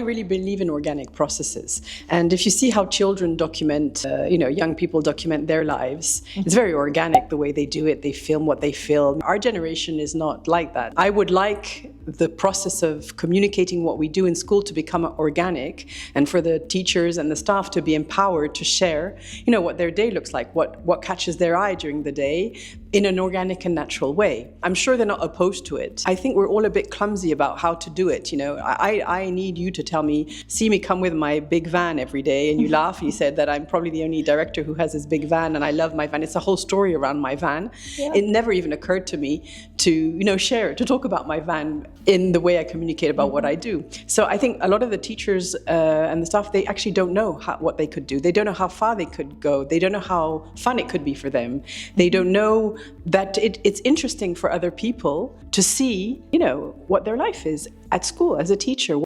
really believe in organic processes. And if you see how children document, young people document their lives, it's very organic the way they do it. They film what they film. Our generation is not like that. I would like the process of communicating what we do in school to become organic, and for the teachers and the staff to be empowered to share, what their day looks like, what catches their eye during the day in an organic and natural way. I'm sure they're not opposed to it. I think we're all a bit clumsy about how to do it. I need you to tell me, see me come with my big van every day, and you laugh. You said that I'm probably the only director who has this big van, and I love my van. It's a whole story around my van. Yeah. It never even occurred to me to, share, to talk about my van in the way I communicate about what I do. So I think a lot of the teachers and the staff, they actually don't know what they could do. They don't know how far they could go. They don't know how fun it could be for them. They don't know that it's interesting for other people to see, what their life is at school as a teacher.